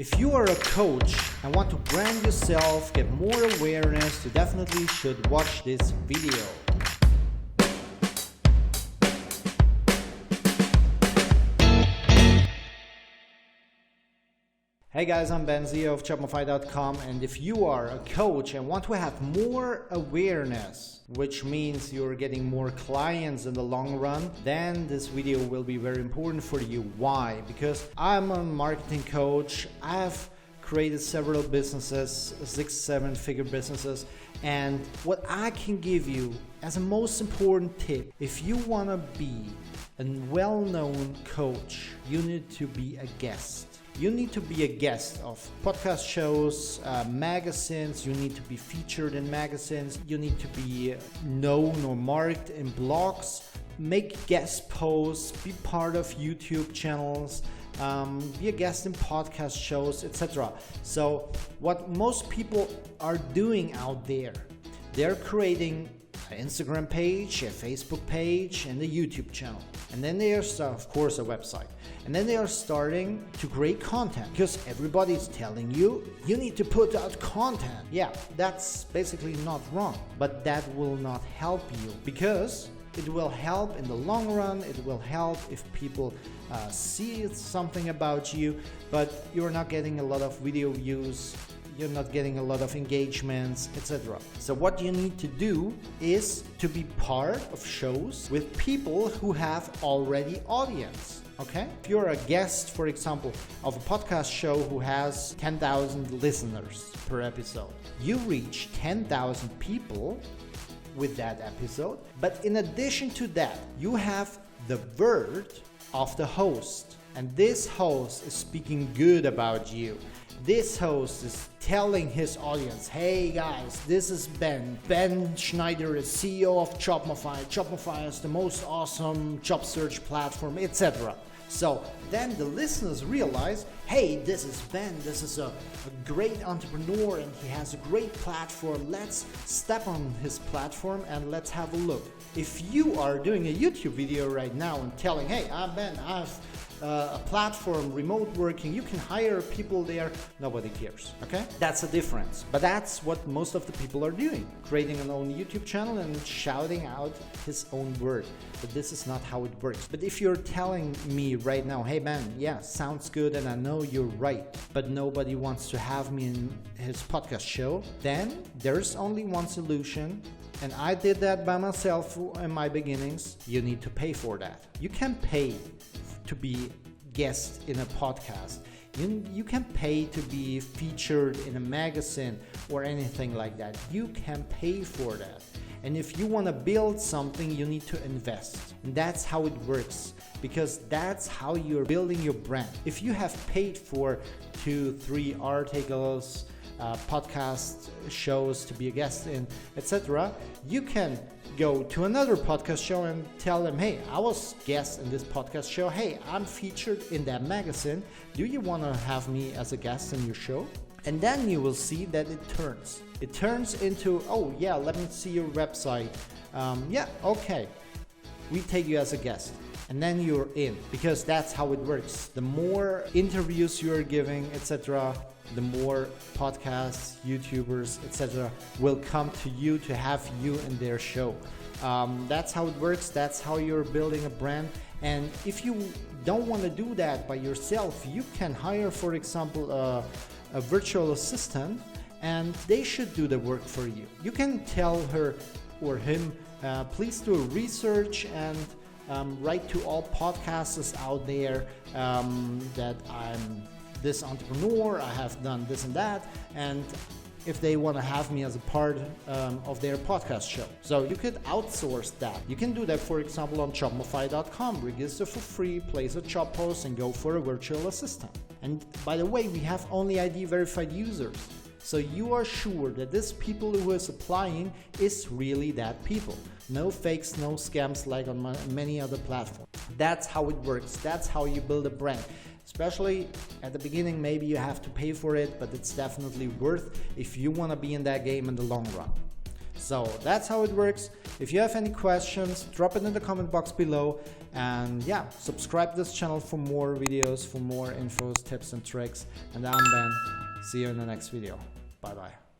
If you are a coach and want to brand yourself, get more awareness, you definitely should watch this video. Hey guys, I'm Ben, CEO of Jobmofy.com, and if you are a coach and want to have more awareness, which means you're getting more clients in the long run, then this video will be very important for you. Why? Because I'm a marketing coach. I've created several businesses, 6-7 figure businesses, and what I can give you as a most important tip, if you want to be a well-known coach, you need to be a guest. You need to be a guest of podcast shows, magazines. You need to be featured in magazines. You need to be known or marked in blogs. Make guest posts. Be part of YouTube channels. Be a guest in podcast shows, etc. So what most people are doing out there, they're creating an Instagram page, a Facebook page, and a YouTube channel. And then they are, of course, a website. And then they are starting to create content because everybody's telling you, you need to put out content. Yeah, that's basically not wrong, but that will not help you because it will help in the long run. It will help if people see something about you, but you're not getting a lot of video views. You're not getting a lot of engagements, etc. So what you need to do is to be part of shows with people who have already audience. Okay? If you're a guest, for example, of a podcast show who has 10,000 listeners per episode, you reach 10,000 people with that episode. But in addition to that, you have the word of the host. And this host is speaking good about you. This host is telling his audience, hey guys, this is Ben. Ben Schneider is CEO of Jobmofy. Jobmofy is the most awesome job search platform, etc. So then the listeners realize, hey, this is Ben. This is a great entrepreneur and he has a great platform. Let's step on his platform and let's have a look. If you are doing a YouTube video right now and telling, hey, I'm Ben, I've a platform, remote working, you can hire people there, nobody cares, okay? That's a difference. But that's what most of the people are doing, creating an own YouTube channel and shouting out his own word. But this is not how it works. But if you're telling me right now, hey Ben, yeah, sounds good and I know you're right, but nobody wants to have me in his podcast show, then there's only one solution. And I did that by myself in my beginnings. You need to pay for that. You can pay to be guest in a podcast. You can pay to be featured in a magazine or anything like that. You can pay for that. And if you want to build something, you need to invest. And that's how it works, because that's how you're building your brand. If you have paid for 2-3 articles, podcast shows to be a guest in, etc., you can go to another podcast show and tell them, hey, I was guest in this podcast show. Hey, I'm featured in that magazine. Do you want to have me as a guest in your show? And then you will see that it turns into, oh yeah, let me see your website. Yeah, okay, we take you as a guest. And then you're in, because that's how it works. The more interviews you're giving, etc., the more podcasts, YouTubers, etc. will come to you to have you in their show. That's how it works. That's how you're building a brand. And if you don't want to do that by yourself, you can hire, for example, a virtual assistant, and they should do the work for you. You can tell her or him, please do research and write to all podcasters out there that I'm this entrepreneur, I have done this and that, and if they want to have me as a part of their podcast show. So you could outsource that. You can do that, for example, on Jobmofy.com. Register for free, place a job post, and go for a virtual assistant. And by the way, we have only ID verified users. So you are sure that this people who is applying is really that people. No fakes, no scams like on many other platforms. That's how it works. That's how you build a brand. Especially at the beginning, maybe you have to pay for it, but it's definitely worth if you want to be in that game in the long run. So that's how it works. If you have any questions, drop it in the comment box below, and yeah, subscribe to this channel for more videos, for more infos, tips and tricks. And I'm Ben. See you in the next video. Bye bye.